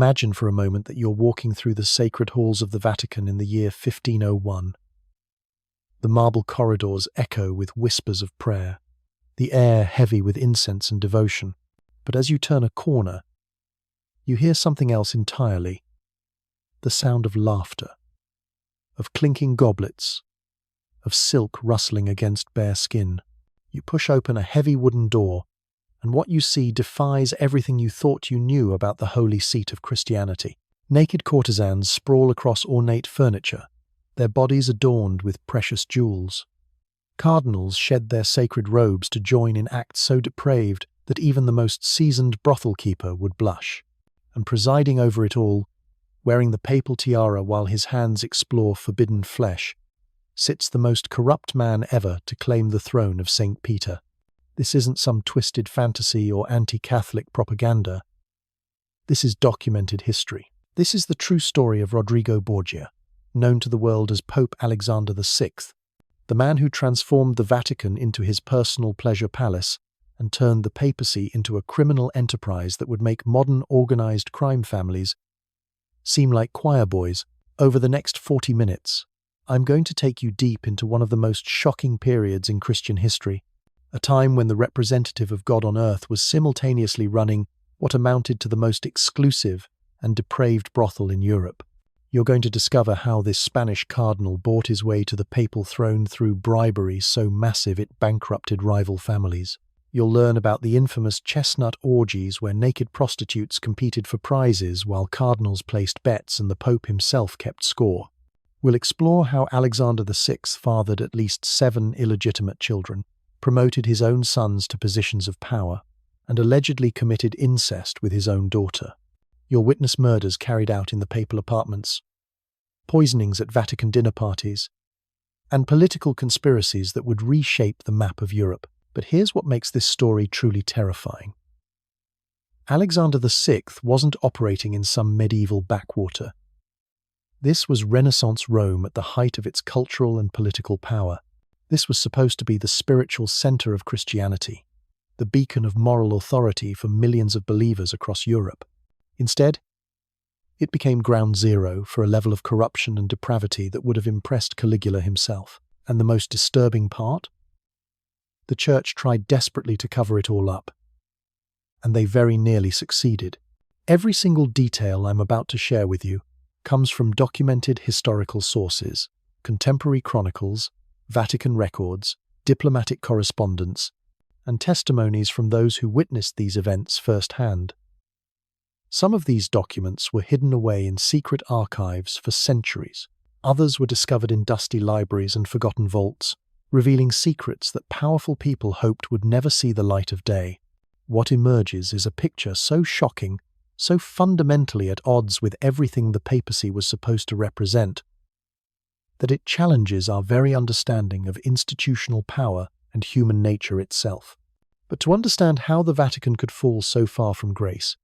Imagine for a moment that you're walking through the sacred halls of the Vatican in the year 1501. The marble corridors echo with whispers of prayer, the air heavy with incense and devotion. But as you turn a corner, you hear something else entirely. The sound of laughter, of clinking goblets, of silk rustling against bare skin. You push open a heavy wooden door, and what you see defies everything you thought you knew about the holy seat of Christianity. Naked courtesans sprawl across ornate furniture, their bodies adorned with precious jewels. Cardinals shed their sacred robes to join in acts so depraved that even the most seasoned brothel keeper would blush. And presiding over it all, wearing the papal tiara while his hands explore forbidden flesh, sits the most corrupt man ever to claim the throne of St. Peter. This isn't some twisted fantasy or anti-Catholic propaganda. This is documented history. This is the true story of Rodrigo Borgia, known to the world as Pope Alexander VI, the man who transformed the Vatican into his personal pleasure palace and turned the papacy into a criminal enterprise that would make modern organized crime families seem like choir boys. Over the next 40 minutes, I'm going to take you deep into one of the most shocking periods in Christian history, a time when the representative of God on earth was simultaneously running what amounted to the most exclusive and depraved brothel in Europe. You're going to discover how this Spanish cardinal bought his way to the papal throne through bribery so massive it bankrupted rival families. You'll learn about the infamous Chestnut Orgies where naked prostitutes competed for prizes while cardinals placed bets and the Pope himself kept score. We'll explore how Alexander VI fathered at least 7 illegitimate children, promoted his own sons to positions of power, and allegedly committed incest with his own daughter. You'll witness murders carried out in the papal apartments, poisonings at Vatican dinner parties, and political conspiracies that would reshape the map of Europe. But here's what makes this story truly terrifying. Alexander VI wasn't operating in some medieval backwater. This was Renaissance Rome at the height of its cultural and political power. This was supposed to be the spiritual center of Christianity, the beacon of moral authority for millions of believers across Europe. Instead, it became ground zero for a level of corruption and depravity that would have impressed Caligula himself. And the most disturbing part? The church tried desperately to cover it all up, and they very nearly succeeded. Every single detail I'm about to share with you comes from documented historical sources, contemporary chronicles, Vatican records, diplomatic correspondence, and testimonies from those who witnessed these events firsthand. Some of these documents were hidden away in secret archives for centuries. Others were discovered in dusty libraries and forgotten vaults, revealing secrets that powerful people hoped would never see the light of day. What emerges is a picture so shocking, so fundamentally at odds with everything the papacy was supposed to represent, that it challenges our very understanding of institutional power and human nature itself. But to understand how the Vatican could fall so far from grace,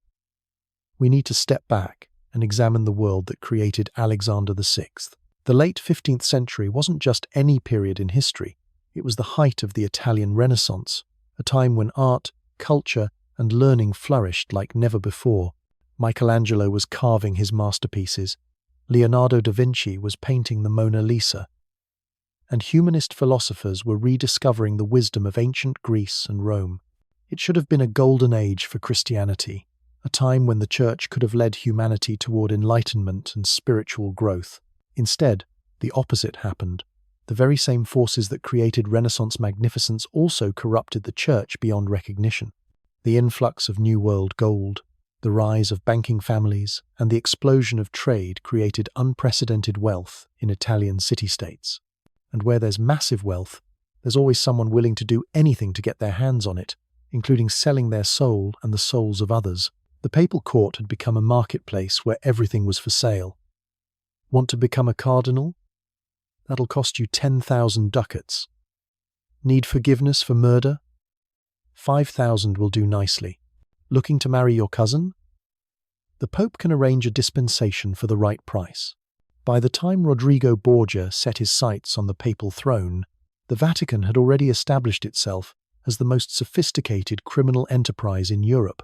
we need to step back and examine the world that created Alexander VI. The late 15th century wasn't just any period in history, it was the height of the Italian Renaissance, a time when art, culture, and learning flourished like never before. Michelangelo was carving his masterpieces, Leonardo da Vinci was painting the Mona Lisa, and humanist philosophers were rediscovering the wisdom of ancient Greece and Rome. It should have been a golden age for Christianity, a time when the Church could have led humanity toward enlightenment and spiritual growth. Instead, the opposite happened. The very same forces that created Renaissance magnificence also corrupted the Church beyond recognition. The influx of New World gold, the rise of banking families, and the explosion of trade created unprecedented wealth in Italian city-states. And where there's massive wealth, there's always someone willing to do anything to get their hands on it, including selling their soul and the souls of others. The papal court had become a marketplace where everything was for sale. Want to become a cardinal? That'll cost you 10,000 ducats. Need forgiveness for murder? 5,000 will do nicely. Looking to marry your cousin? The Pope can arrange a dispensation for the right price. By the time Rodrigo Borgia set his sights on the papal throne, the Vatican had already established itself as the most sophisticated criminal enterprise in Europe,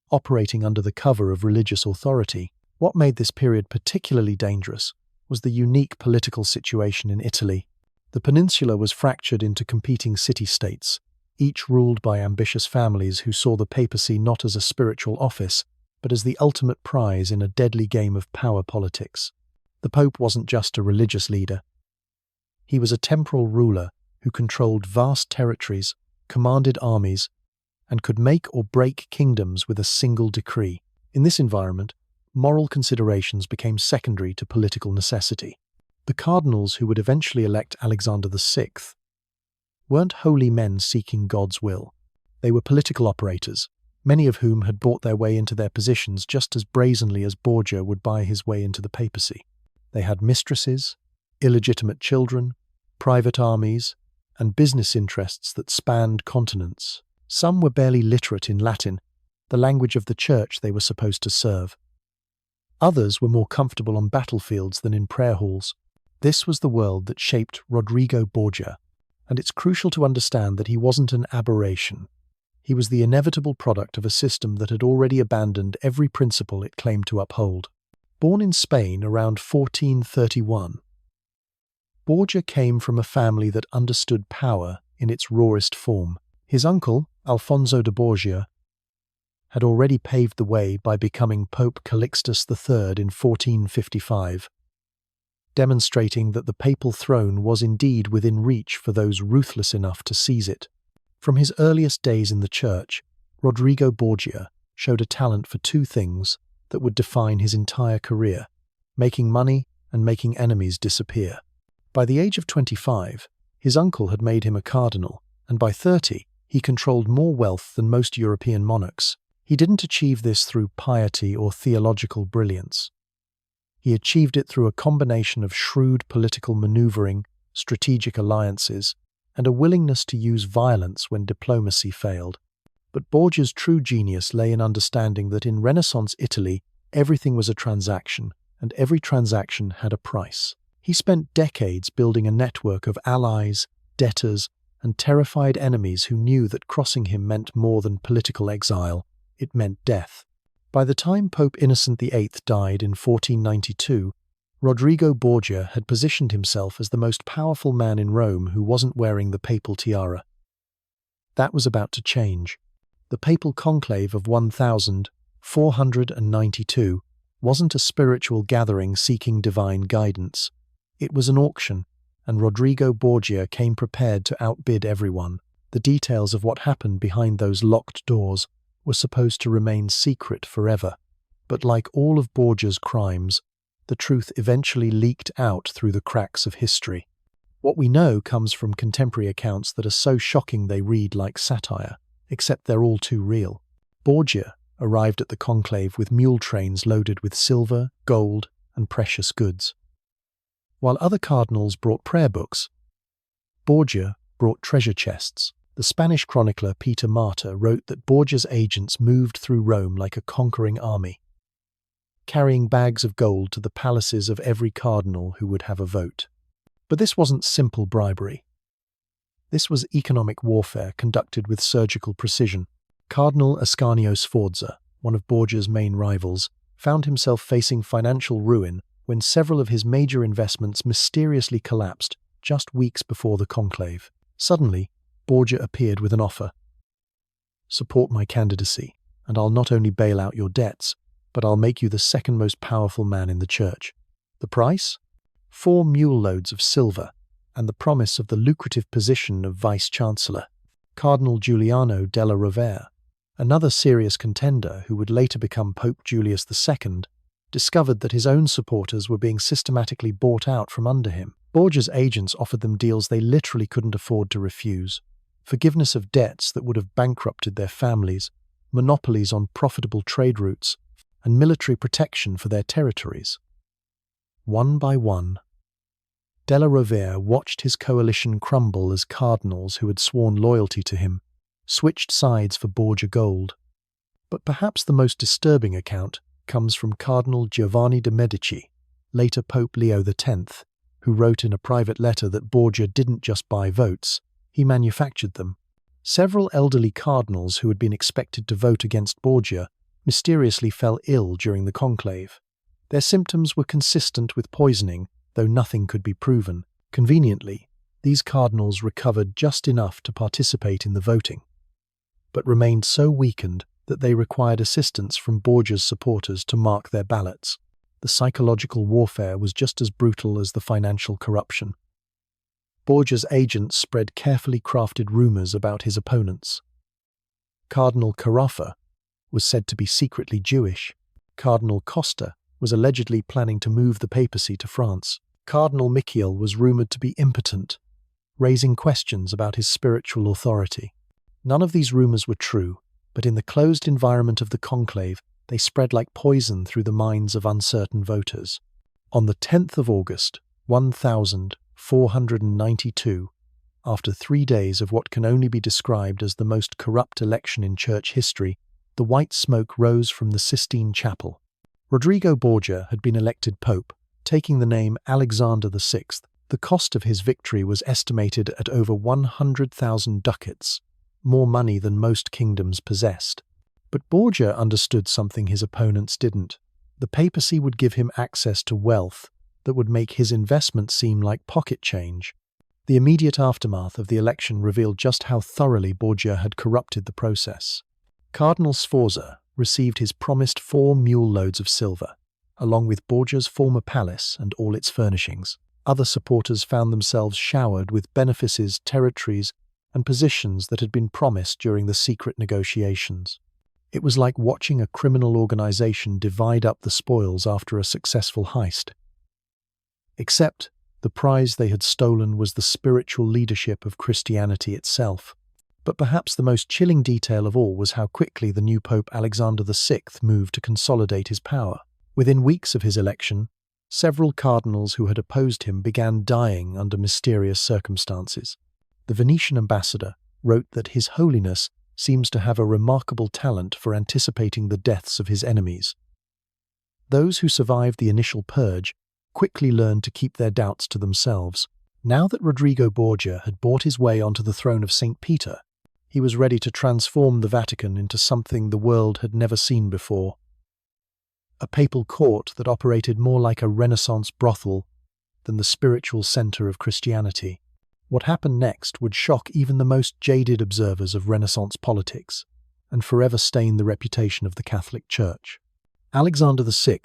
operating under the cover of religious authority. What made this period particularly dangerous was the unique political situation in Italy. The peninsula was fractured into competing city-states, each ruled by ambitious families who saw the papacy not as a spiritual office, but as the ultimate prize in a deadly game of power politics. The Pope wasn't just a religious leader. He was a temporal ruler who controlled vast territories, commanded armies, and could make or break kingdoms with a single decree. In this environment, moral considerations became secondary to political necessity. The cardinals who would eventually elect Alexander VI weren't holy men seeking God's will. They were political operators, many of whom had bought their way into their positions just as brazenly as Borgia would buy his way into the papacy. They had mistresses, illegitimate children, private armies, and business interests that spanned continents. Some were barely literate in Latin, the language of the church they were supposed to serve. Others were more comfortable on battlefields than in prayer halls. This was the world that shaped Rodrigo Borgia, and it's crucial to understand that he wasn't an aberration. He was the inevitable product of a system that had already abandoned every principle it claimed to uphold. Born in Spain around 1431, Borgia came from a family that understood power in its rawest form. His uncle, Alfonso de Borgia, had already paved the way by becoming Pope Calixtus III in 1455, demonstrating that the papal throne was indeed within reach for those ruthless enough to seize it. From his earliest days in the church, Rodrigo Borgia showed a talent for two things that would define his entire career: making money and making enemies disappear. By the age of 25, his uncle had made him a cardinal, and by 30, he controlled more wealth than most European monarchs. He didn't achieve this through piety or theological brilliance. He achieved it through a combination of shrewd political maneuvering, strategic alliances, and a willingness to use violence when diplomacy failed. But Borgia's true genius lay in understanding that in Renaissance Italy, everything was a transaction, and every transaction had a price. He spent decades building a network of allies, debtors, and terrified enemies who knew that crossing him meant more than political exile. It meant death. By the time Pope Innocent VIII died in 1492, Rodrigo Borgia had positioned himself as the most powerful man in Rome who wasn't wearing the papal tiara. That was about to change. The papal conclave of 1492 wasn't a spiritual gathering seeking divine guidance. It was an auction, and Rodrigo Borgia came prepared to outbid everyone. The details of what happened behind those locked doors were supposed to remain secret forever. But like all of Borgia's crimes, the truth eventually leaked out through the cracks of history. What we know comes from contemporary accounts that are so shocking they read like satire, except they're all too real. Borgia arrived at the conclave with mule trains loaded with silver, gold, and precious goods. While other cardinals brought prayer books, Borgia brought treasure chests. The Spanish chronicler Peter Martyr wrote that Borgia's agents moved through Rome like a conquering army, carrying bags of gold to the palaces of every cardinal who would have a vote. But this wasn't simple bribery. This was economic warfare conducted with surgical precision. Cardinal Ascanio Sforza, one of Borgia's main rivals, found himself facing financial ruin when several of his major investments mysteriously collapsed just weeks before the conclave. Suddenly, Borgia appeared with an offer. "Support my candidacy, and I'll not only bail out your debts, but I'll make you the second most powerful man in the church." The price? 4 mule loads of silver, and the promise of the lucrative position of vice-chancellor. Cardinal Giuliano della Rovere, another serious contender who would later become Pope Julius II, discovered that his own supporters were being systematically bought out from under him. Borgia's agents offered them deals they literally couldn't afford to refuse: forgiveness of debts that would have bankrupted their families, monopolies on profitable trade routes, and military protection for their territories. One by one, della Rovere watched his coalition crumble as cardinals who had sworn loyalty to him switched sides for Borgia gold. But perhaps the most disturbing account comes from Cardinal Giovanni de' Medici, later Pope Leo X, who wrote in a private letter that Borgia didn't just buy votes, he manufactured them. Several elderly cardinals who had been expected to vote against Borgia mysteriously fell ill during the conclave. Their symptoms were consistent with poisoning, though nothing could be proven. Conveniently, these cardinals recovered just enough to participate in the voting, but remained so weakened that they required assistance from Borgia's supporters to mark their ballots. The psychological warfare was just as brutal as the financial corruption. Borgia's agents spread carefully crafted rumors about his opponents. Cardinal Carafa was said to be secretly Jewish. Cardinal Costa was allegedly planning to move the papacy to France. Cardinal Michiel was rumored to be impotent, raising questions about his spiritual authority. None of these rumors were true, but in the closed environment of the conclave, they spread like poison through the minds of uncertain voters. On the 10th of August, 1492, after 3 days of what can only be described as the most corrupt election in church history, the white smoke rose from the Sistine Chapel. Rodrigo Borgia had been elected pope, taking the name Alexander VI. The cost of his victory was estimated at over 100,000 ducats, more money than most kingdoms possessed. But Borgia understood something his opponents didn't. The papacy would give him access to wealth that would make his investment seem like pocket change. The immediate aftermath of the election revealed just how thoroughly Borgia had corrupted the process. Cardinal Sforza received his promised 4 mule loads of silver, along with Borgia's former palace and all its furnishings. Other supporters found themselves showered with benefices, territories, and positions that had been promised during the secret negotiations. It was like watching a criminal organization divide up the spoils after a successful heist. Except the prize they had stolen was the spiritual leadership of Christianity itself. But perhaps the most chilling detail of all was how quickly the new Pope Alexander VI moved to consolidate his power. Within weeks of his election, several cardinals who had opposed him began dying under mysterious circumstances. The Venetian ambassador wrote that His Holiness seems to have a remarkable talent for anticipating the deaths of his enemies. Those who survived the initial purge quickly learned to keep their doubts to themselves. Now that Rodrigo Borgia had bought his way onto the throne of St. Peter, he was ready to transform the Vatican into something the world had never seen before. A papal court that operated more like a Renaissance brothel than the spiritual center of Christianity. What happened next would shock even the most jaded observers of Renaissance politics and forever stain the reputation of the Catholic Church. Alexander VI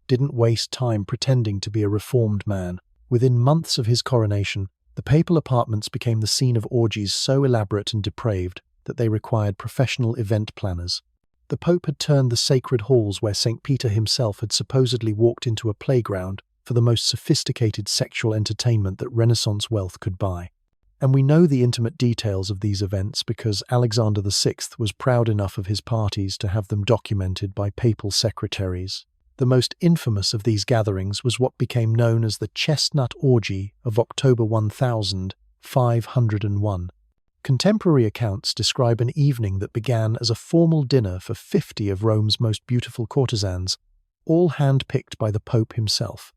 didn't waste time pretending to be a reformed man. Within months of his coronation, the papal apartments became the scene of orgies so elaborate and depraved that they required professional event planners. The Pope had turned the sacred halls where St. Peter himself had supposedly walked into a playground for the most sophisticated sexual entertainment that Renaissance wealth could buy. And we know the intimate details of these events because Alexander VI was proud enough of his parties to have them documented by papal secretaries. The most infamous of these gatherings was what became known as the Chestnut Orgy of October 1501. Contemporary accounts describe an evening that began as a formal dinner for 50 of Rome's most beautiful courtesans, all hand-picked by the Pope himself.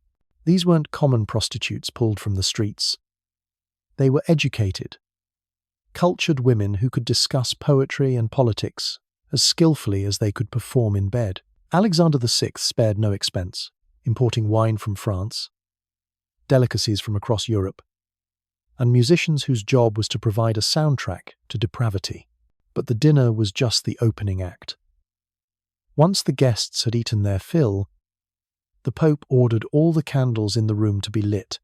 These weren't common prostitutes pulled from the streets. They were educated, cultured women who could discuss poetry and politics as skillfully as they could perform in bed. Alexander VI spared no expense, importing wine from France, delicacies from across Europe, and musicians whose job was to provide a soundtrack to depravity. But the dinner was just the opening act. Once the guests had eaten their fill, the Pope ordered all the candles in the room to be lit,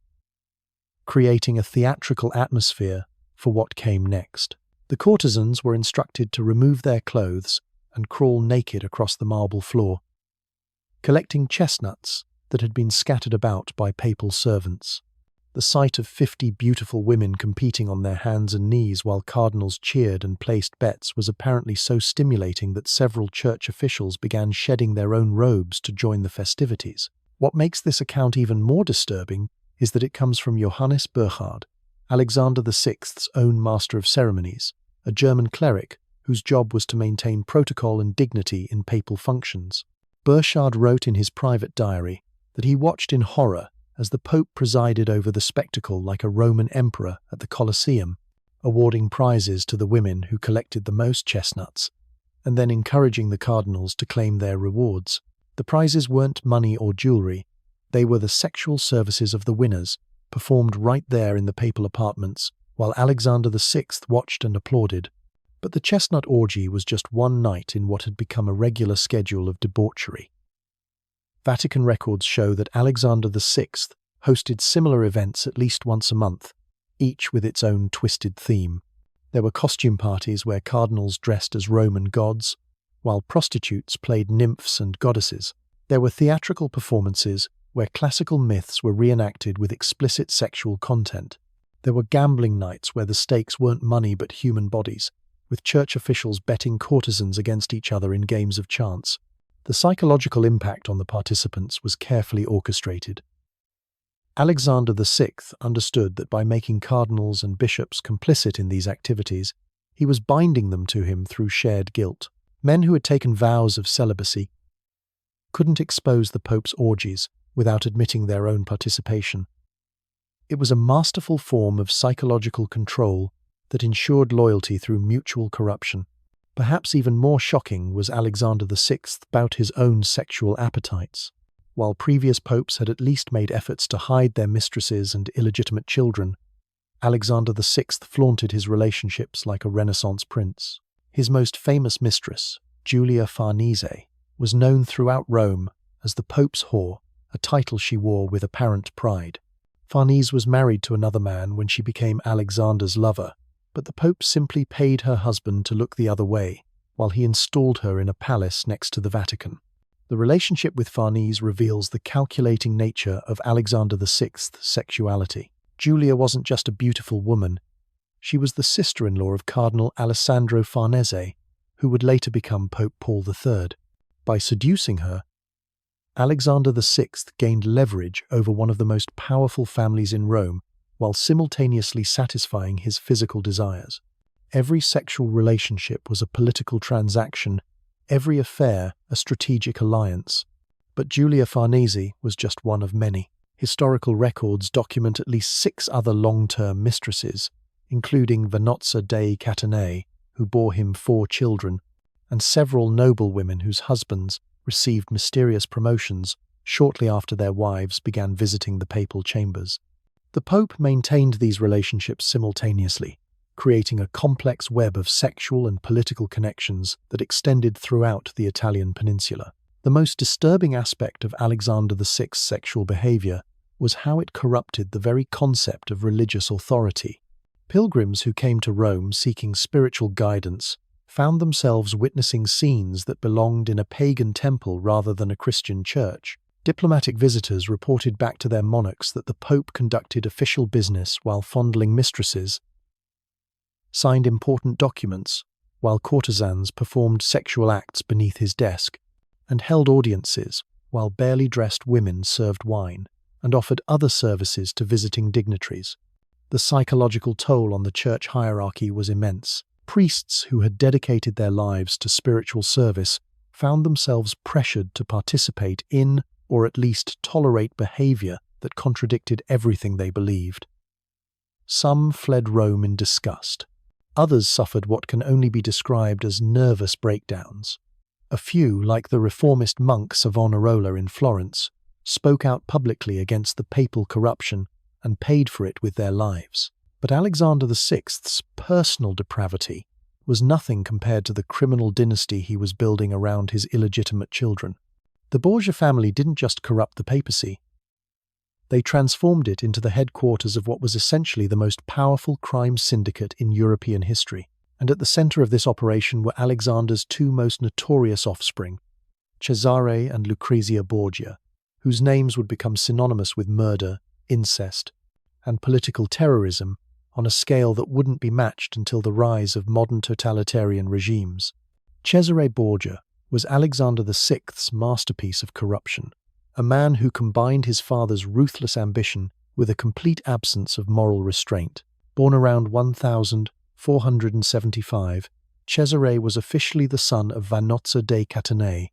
creating a theatrical atmosphere for what came next. The courtesans were instructed to remove their clothes and crawl naked across the marble floor, collecting chestnuts that had been scattered about by papal servants. The sight of 50 beautiful women competing on their hands and knees while cardinals cheered and placed bets was apparently so stimulating that several church officials began shedding their own robes to join the festivities. What makes this account even more disturbing is that it comes from Johannes Burchard, Alexander VI's own master of ceremonies, a German cleric whose job was to maintain protocol and dignity in papal functions. Burchard wrote in his private diary that he watched in horror as the Pope presided over the spectacle like a Roman emperor at the Colosseum, awarding prizes to the women who collected the most chestnuts, and then encouraging the cardinals to claim their rewards. The prizes weren't money or jewelry, they were the sexual services of the winners, performed right there in the papal apartments, while Alexander VI watched and applauded. But the Chestnut Orgy was just one night in what had become a regular schedule of debauchery. Vatican records show that Alexander VI hosted similar events at least once a month, each with its own twisted theme. There were costume parties where cardinals dressed as Roman gods, while prostitutes played nymphs and goddesses. There were theatrical performances where classical myths were reenacted with explicit sexual content. There were gambling nights where the stakes weren't money but human bodies, with church officials betting courtesans against each other in games of chance. The psychological impact on the participants was carefully orchestrated. Alexander VI understood that by making cardinals and bishops complicit in these activities, he was binding them to him through shared guilt. Men who had taken vows of celibacy couldn't expose the Pope's orgies without admitting their own participation. It was a masterful form of psychological control that ensured loyalty through mutual corruption. Perhaps even more shocking was Alexander VI about his own sexual appetites. While previous popes had at least made efforts to hide their mistresses and illegitimate children, Alexander VI flaunted his relationships like a Renaissance prince. His most famous mistress, Julia Farnese, was known throughout Rome as the Pope's whore, a title she wore with apparent pride. Farnese was married to another man when she became Alexander's lover, but the Pope simply paid her husband to look the other way, while he installed her in a palace next to the Vatican. The relationship with Farnese reveals the calculating nature of Alexander VI's sexuality. Julia wasn't just a beautiful woman, she was the sister-in-law of Cardinal Alessandro Farnese, who would later become Pope Paul III. By seducing her, Alexander VI gained leverage over one of the most powerful families in Rome, while simultaneously satisfying his physical desires. Every sexual relationship was a political transaction, every affair a strategic alliance. But Julia Farnese was just one of many. Historical records document at least 6 other long-term mistresses, including Vanozza dei Catanei, who bore him 4 children, and several noblewomen whose husbands received mysterious promotions shortly after their wives began visiting the papal chambers. The Pope maintained these relationships simultaneously, creating a complex web of sexual and political connections that extended throughout the Italian peninsula. The most disturbing aspect of Alexander VI's sexual behavior was how it corrupted the very concept of religious authority. Pilgrims who came to Rome seeking spiritual guidance found themselves witnessing scenes that belonged in a pagan temple rather than a Christian church. Diplomatic visitors reported back to their monarchs that the Pope conducted official business while fondling mistresses, signed important documents, while courtesans performed sexual acts beneath his desk, and held audiences while barely dressed women served wine and offered other services to visiting dignitaries. The psychological toll on the church hierarchy was immense. Priests who had dedicated their lives to spiritual service found themselves pressured to participate in, or at least tolerate, behavior that contradicted everything they believed. Some fled Rome in disgust. Others suffered what can only be described as nervous breakdowns. A few, like the reformist monk Savonarola in Florence, spoke out publicly against the papal corruption and paid for it with their lives. But Alexander VI's personal depravity was nothing compared to the criminal dynasty he was building around his illegitimate children. The Borgia family didn't just corrupt the papacy. They transformed it into the headquarters of what was essentially the most powerful crime syndicate in European history. And at the center of this operation were Alexander's 2 most notorious offspring, Cesare and Lucrezia Borgia, whose names would become synonymous with murder, incest, and political terrorism on a scale that wouldn't be matched until the rise of modern totalitarian regimes. Cesare Borgia was Alexander VI's masterpiece of corruption, a man who combined his father's ruthless ambition with a complete absence of moral restraint. Born around 1475, Cesare was officially the son of Vanozza dei Catanei,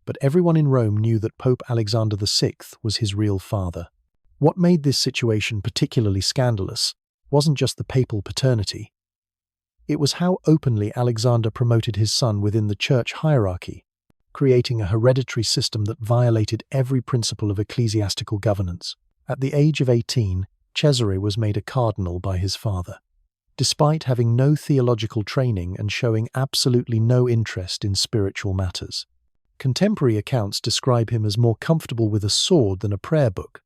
but everyone in Rome knew that Pope Alexander VI was his real father. What made this situation particularly scandalous wasn't just the papal paternity. It was how openly Alexander promoted his son within the church hierarchy. creating a hereditary system that violated every principle of ecclesiastical governance. At the age of 18, Cesare was made a cardinal by his father. Despite having no theological training and showing absolutely no interest in spiritual matters. Contemporary accounts describe him as more comfortable with a sword than a prayer book,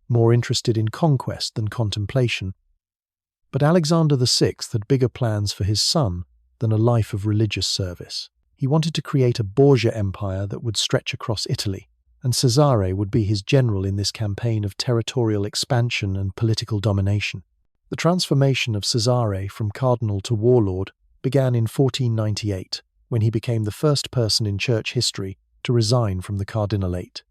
more interested in conquest than contemplation. But Alexander VI had bigger plans for his son than a life of religious service. He wanted to create a Borgia empire that would stretch across Italy, and Cesare would be his general in this campaign of territorial expansion and political domination. The transformation of Cesare from cardinal to warlord began in 1498, when he became the first person in church history to resign from the cardinalate.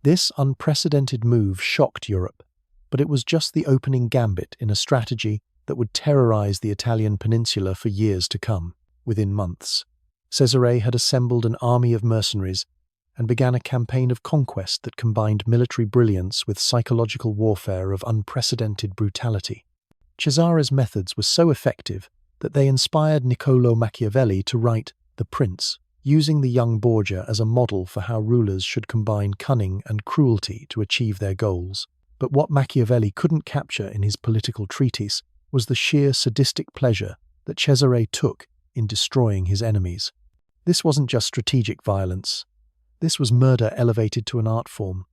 This unprecedented move shocked Europe, but it was just the opening gambit in a strategy that would terrorize the Italian peninsula for years to come. Within months, Cesare had assembled an army of mercenaries and began a campaign of conquest that combined military brilliance with psychological warfare of unprecedented brutality. Cesare's methods were so effective that they inspired Niccolò Machiavelli to write The Prince, using the young Borgia as a model for how rulers should combine cunning and cruelty to achieve their goals. But what Machiavelli couldn't capture in his political treatise was the sheer sadistic pleasure that Cesare took in destroying his enemies. This wasn't just strategic violence. This was murder elevated to an art form.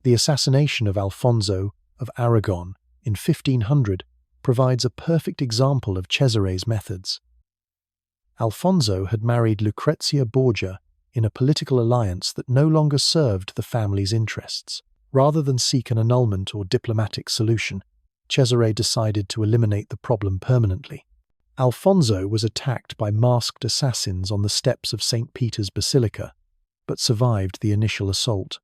The assassination of Alfonso of Aragon in 1500 provides a perfect example of Cesare's methods. Alfonso had married Lucrezia Borgia in a political alliance that no longer served the family's interests. Rather than seek an annulment or diplomatic solution, Cesare decided to eliminate the problem permanently. Alfonso was attacked by masked assassins on the steps of St. Peter's Basilica, but survived the initial assault.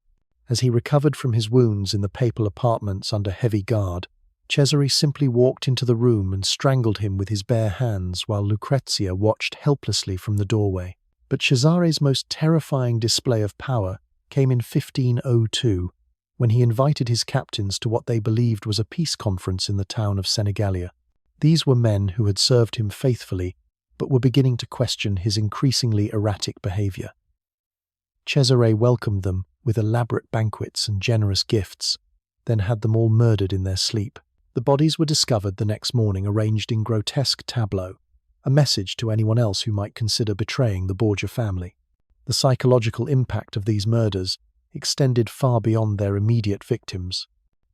As he recovered from his wounds in the papal apartments under heavy guard, Cesare simply walked into the room and strangled him with his bare hands while Lucrezia watched helplessly from the doorway. But Cesare's most terrifying display of power came in 1502, when he invited his captains to what they believed was a peace conference in the town of Senigallia. These were men who had served him faithfully, but were beginning to question his increasingly erratic behavior. Cesare welcomed them with elaborate banquets and generous gifts, then had them all murdered in their sleep. The bodies were discovered the next morning arranged in grotesque tableaux, a message to anyone else who might consider betraying the Borgia family. The psychological impact of these murders extended far beyond their immediate victims.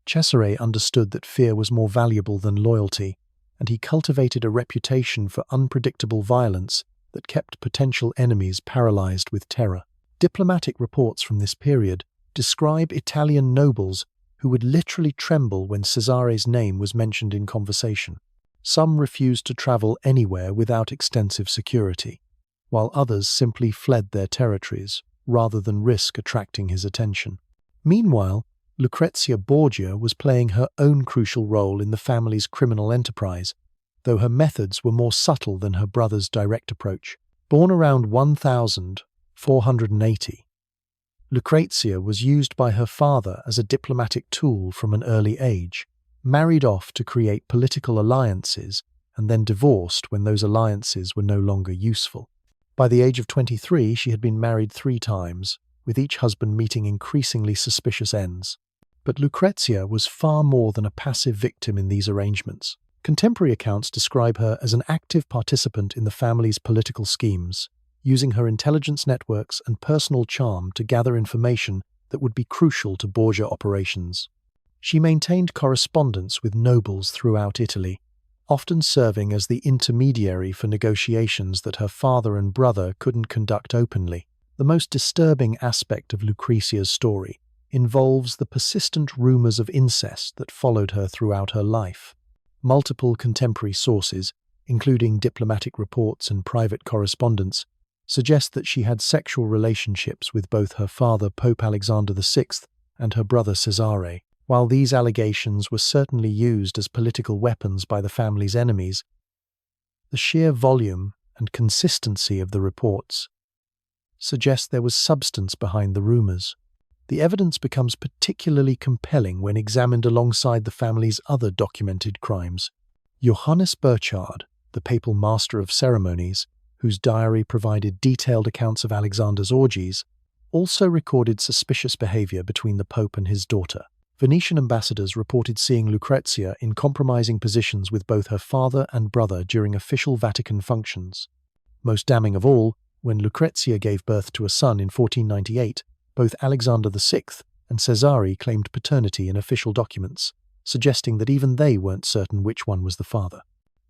Cesare understood that fear was more valuable than loyalty, and he cultivated a reputation for unpredictable violence that kept potential enemies paralyzed with terror. Diplomatic reports from this period describe Italian nobles who would literally tremble when Cesare's name was mentioned in conversation. Some refused to travel anywhere without extensive security, while others simply fled their territories rather than risk attracting his attention. Meanwhile, Lucrezia Borgia was playing her own crucial role in the family's criminal enterprise, though her methods were more subtle than her brother's direct approach. Born around 1480, Lucrezia was used by her father as a diplomatic tool from an early age, married off to create political alliances, and then divorced when those alliances were no longer useful. By the age of 23, she had been married 3 times, with each husband meeting increasingly suspicious ends. But Lucrezia was far more than a passive victim in these arrangements. Contemporary accounts describe her as an active participant in the family's political schemes, using her intelligence networks and personal charm to gather information that would be crucial to Borgia operations. She maintained correspondence with nobles throughout Italy, often serving as the intermediary for negotiations that her father and brother couldn't conduct openly. The most disturbing aspect of Lucrezia's story involves the persistent rumors of incest that followed her throughout her life. Multiple contemporary sources, including diplomatic reports and private correspondence, suggest that she had sexual relationships with both her father, Pope Alexander VI, and her brother Cesare. While these allegations were certainly used as political weapons by the family's enemies, the sheer volume and consistency of the reports suggest there was substance behind the rumors. The evidence becomes particularly compelling when examined alongside the family's other documented crimes. Johannes Burchard, the papal master of ceremonies, whose diary provided detailed accounts of Alexander's orgies, also recorded suspicious behavior between the Pope and his daughter. Venetian ambassadors reported seeing Lucrezia in compromising positions with both her father and brother during official Vatican functions. Most damning of all, when Lucrezia gave birth to a son in 1498, both Alexander VI and Cesare claimed paternity in official documents, suggesting that even they weren't certain which one was the father.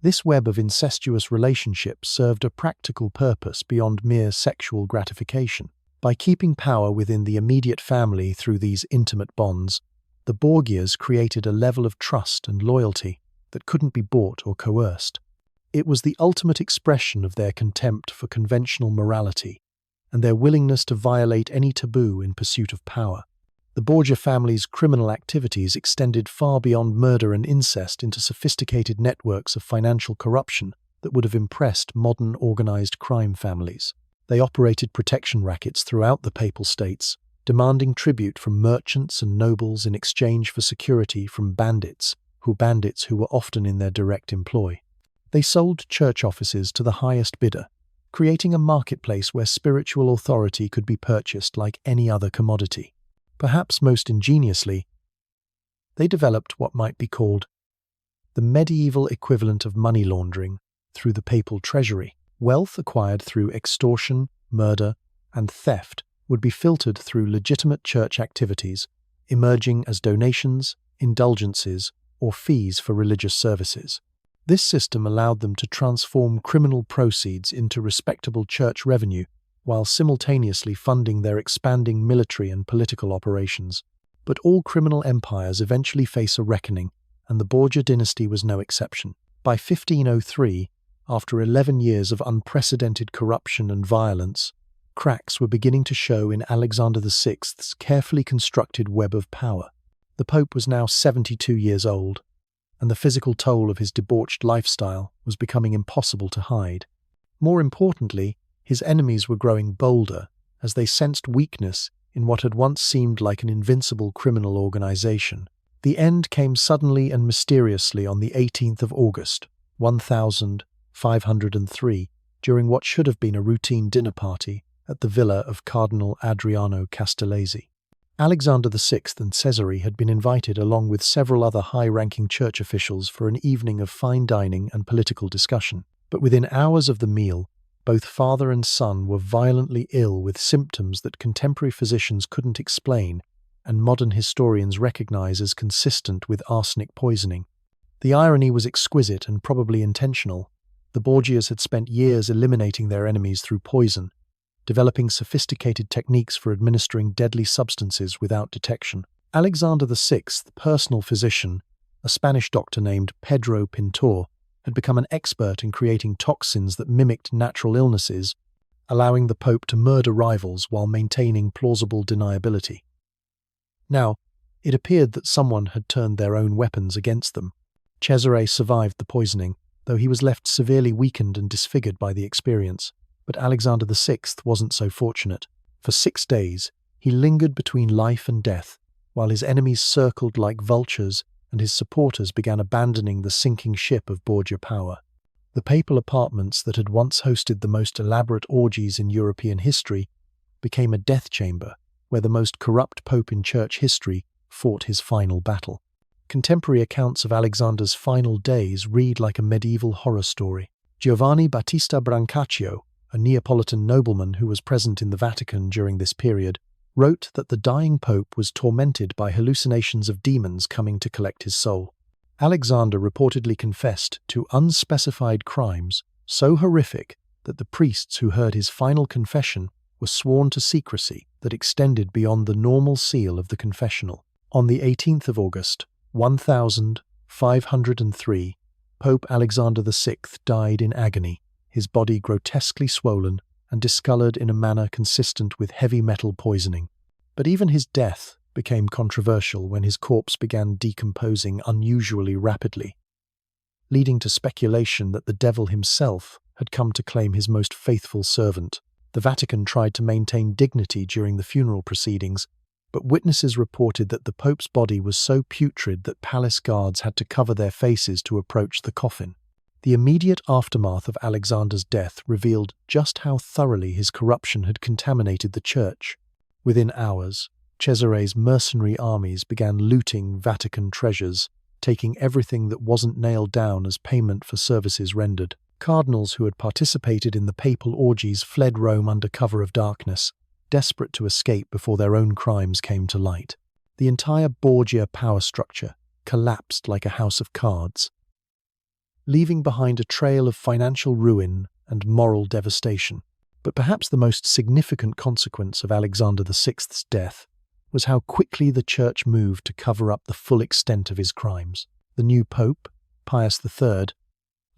This web of incestuous relationships served a practical purpose beyond mere sexual gratification. By keeping power within the immediate family through these intimate bonds, the Borgias created a level of trust and loyalty that couldn't be bought or coerced. It was the ultimate expression of their contempt for conventional morality and their willingness to violate any taboo in pursuit of power. The Borgia family's criminal activities extended far beyond murder and incest into sophisticated networks of financial corruption that would have impressed modern organized crime families. They operated protection rackets throughout the Papal States, demanding tribute from merchants and nobles in exchange for security from bandits who were often in their direct employ. They sold church offices to the highest bidder, creating a marketplace where spiritual authority could be purchased like any other commodity. Perhaps most ingeniously, they developed what might be called the medieval equivalent of money laundering through the papal treasury. Wealth acquired through extortion, murder, and theft would be filtered through legitimate church activities, emerging as donations, indulgences, or fees for religious services. This system allowed them to transform criminal proceeds into respectable church revenue while simultaneously funding their expanding military and political operations. But all criminal empires eventually face a reckoning, and the Borgia dynasty was no exception. By 1503, after 11 years of unprecedented corruption and violence, cracks were beginning to show in Alexander VI's carefully constructed web of power. The Pope was now 72 years old, and the physical toll of his debauched lifestyle was becoming impossible to hide. More importantly, his enemies were growing bolder as they sensed weakness in what had once seemed like an invincible criminal organization. The end came suddenly and mysteriously on the 18th of August, 1503, during what should have been a routine dinner party at the villa of Cardinal Adriano Castellesi. Alexander VI and Cesare had been invited along with several other high-ranking church officials for an evening of fine dining and political discussion. But within hours of the meal, both father and son were violently ill with symptoms that contemporary physicians couldn't explain and modern historians recognize as consistent with arsenic poisoning. The irony was exquisite and probably intentional. The Borgias had spent years eliminating their enemies through poison, developing sophisticated techniques for administering deadly substances without detection. Alexander VI's personal physician, a Spanish doctor named Pedro Pintor, had become an expert in creating toxins that mimicked natural illnesses, allowing the Pope to murder rivals while maintaining plausible deniability. Now, it appeared that someone had turned their own weapons against them. Cesare survived the poisoning, though he was left severely weakened and disfigured by the experience. But Alexander VI wasn't so fortunate. For 6 days, he lingered between life and death, while his enemies circled like vultures and his supporters began abandoning the sinking ship of Borgia power. The papal apartments that had once hosted the most elaborate orgies in European history became a death chamber where the most corrupt pope in church history fought his final battle. Contemporary accounts of Alexander's final days read like a medieval horror story. Giovanni Battista Brancaccio, a Neapolitan nobleman who was present in the Vatican during this period, wrote that the dying pope was tormented by hallucinations of demons coming to collect his soul. Alexander reportedly confessed to unspecified crimes so horrific that the priests who heard his final confession were sworn to secrecy that extended beyond the normal seal of the confessional. On the 18th of August, 1503, Pope Alexander VI died in agony, his body grotesquely swollen and discolored in a manner consistent with heavy metal poisoning. But even his death became controversial when his corpse began decomposing unusually rapidly, leading to speculation that the devil himself had come to claim his most faithful servant. The Vatican tried to maintain dignity during the funeral proceedings, but witnesses reported that the Pope's body was so putrid that palace guards had to cover their faces to approach the coffin. The immediate aftermath of Alexander's death revealed just how thoroughly his corruption had contaminated the church. Within hours, Cesare's mercenary armies began looting Vatican treasures, taking everything that wasn't nailed down as payment for services rendered. Cardinals who had participated in the papal orgies fled Rome under cover of darkness, desperate to escape before their own crimes came to light. The entire Borgia power structure collapsed like a house of cards, leaving behind a trail of financial ruin and moral devastation. But perhaps the most significant consequence of Alexander VI's death was how quickly the Church moved to cover up the full extent of his crimes. The new Pope, Pius III,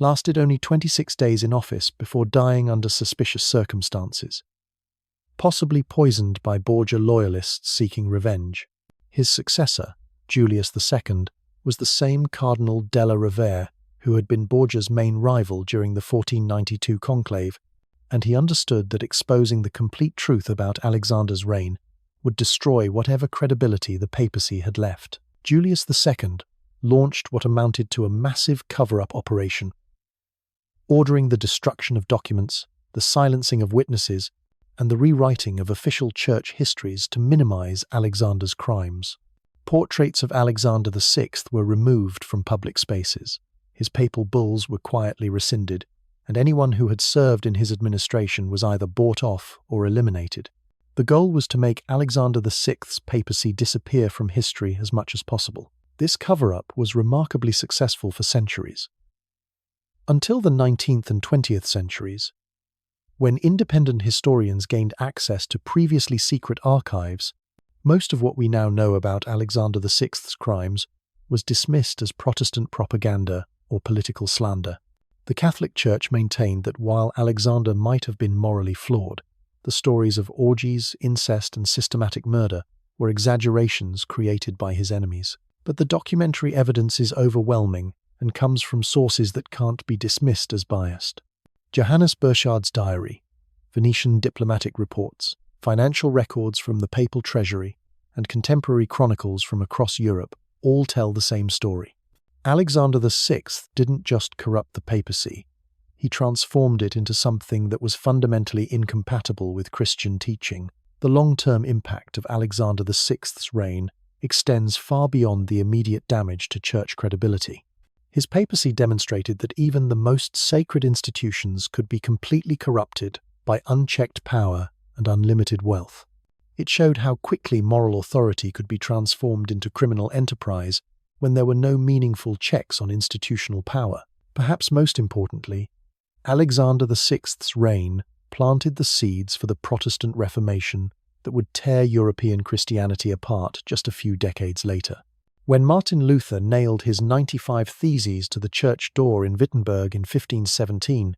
lasted only 26 days in office before dying under suspicious circumstances, possibly poisoned by Borgia loyalists seeking revenge. His successor, Julius II, was the same Cardinal della Rovere who had been Borgia's main rival during the 1492 conclave, and he understood that exposing the complete truth about Alexander's reign would destroy whatever credibility the papacy had left. Julius II launched what amounted to a massive cover-up operation, ordering the destruction of documents, the silencing of witnesses, and the rewriting of official church histories to minimize Alexander's crimes. Portraits of Alexander VI were removed from public spaces. His papal bulls were quietly rescinded, and anyone who had served in his administration was either bought off or eliminated. The goal was to make Alexander VI's papacy disappear from history as much as possible. This cover-up was remarkably successful for centuries. Until the 19th and 20th centuries, when independent historians gained access to previously secret archives, most of what we now know about Alexander VI's crimes was dismissed as Protestant propaganda or political slander. The Catholic Church maintained that while Alexander might have been morally flawed, the stories of orgies, incest, and systematic murder were exaggerations created by his enemies. But the documentary evidence is overwhelming and comes from sources that can't be dismissed as biased. Johannes Burchard's diary, Venetian diplomatic reports, financial records from the papal treasury, and contemporary chronicles from across Europe all tell the same story. Alexander VI didn't just corrupt the papacy, he transformed it into something that was fundamentally incompatible with Christian teaching. The long-term impact of Alexander VI's reign extends far beyond the immediate damage to church credibility. His papacy demonstrated that even the most sacred institutions could be completely corrupted by unchecked power and unlimited wealth. It showed how quickly moral authority could be transformed into criminal enterprise when there were no meaningful checks on institutional power. Perhaps most importantly, Alexander VI's reign planted the seeds for the Protestant Reformation that would tear European Christianity apart just a few decades later. When Martin Luther nailed his 95 Theses to the church door in Wittenberg in 1517,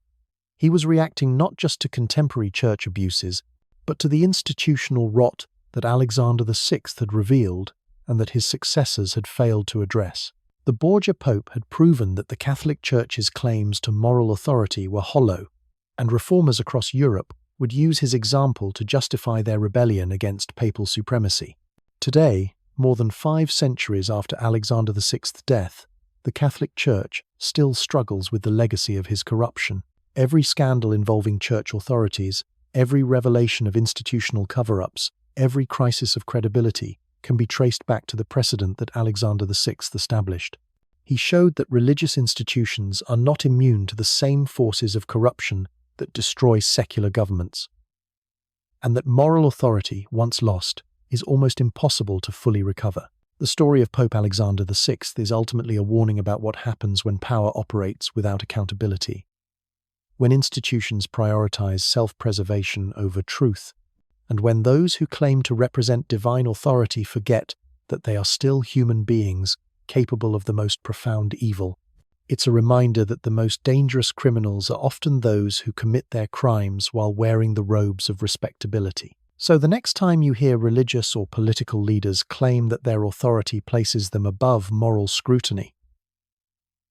he was reacting not just to contemporary church abuses, but to the institutional rot that Alexander VI had revealed and that his successors had failed to address. The Borgia Pope had proven that the Catholic Church's claims to moral authority were hollow, and reformers across Europe would use his example to justify their rebellion against papal supremacy. Today, more than 5 centuries after Alexander VI's death, the Catholic Church still struggles with the legacy of his corruption. Every scandal involving church authorities, every revelation of institutional cover-ups, every crisis of credibility can be traced back to the precedent that Alexander VI established. He showed that religious institutions are not immune to the same forces of corruption that destroy secular governments, and that moral authority, once lost, is almost impossible to fully recover. The story of Pope Alexander VI is ultimately a warning about what happens when power operates without accountability, when institutions prioritize self-preservation over truth, and when those who claim to represent divine authority forget that they are still human beings capable of the most profound evil. It's a reminder that the most dangerous criminals are often those who commit their crimes while wearing the robes of respectability. So the next time you hear religious or political leaders claim that their authority places them above moral scrutiny,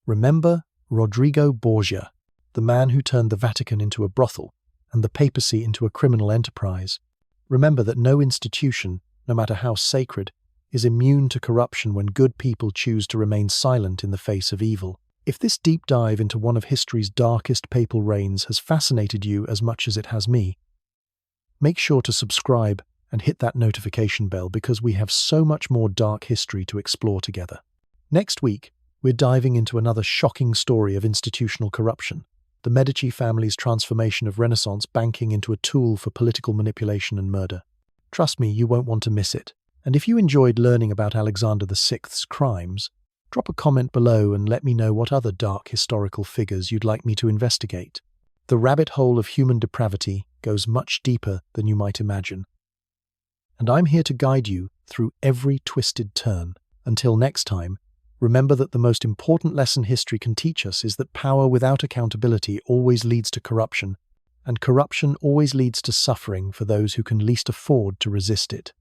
remember Rodrigo Borgia, the man who turned the Vatican into a brothel and the papacy into a criminal enterprise. Remember that no institution, no matter how sacred, is immune to corruption when good people choose to remain silent in the face of evil. If this deep dive into one of history's darkest papal reigns has fascinated you as much as it has me, make sure to subscribe and hit that notification bell because we have so much more dark history to explore together. Next week, we're diving into another shocking story of institutional corruption, the Medici family's transformation of Renaissance banking into a tool for political manipulation and murder. Trust me, you won't want to miss it. And if you enjoyed learning about Alexander VI's crimes, drop a comment below and let me know what other dark historical figures you'd like me to investigate. The rabbit hole of human depravity goes much deeper than you might imagine. And I'm here to guide you through every twisted turn. Until next time, remember that the most important lesson history can teach us is that power without accountability always leads to corruption, and corruption always leads to suffering for those who can least afford to resist it.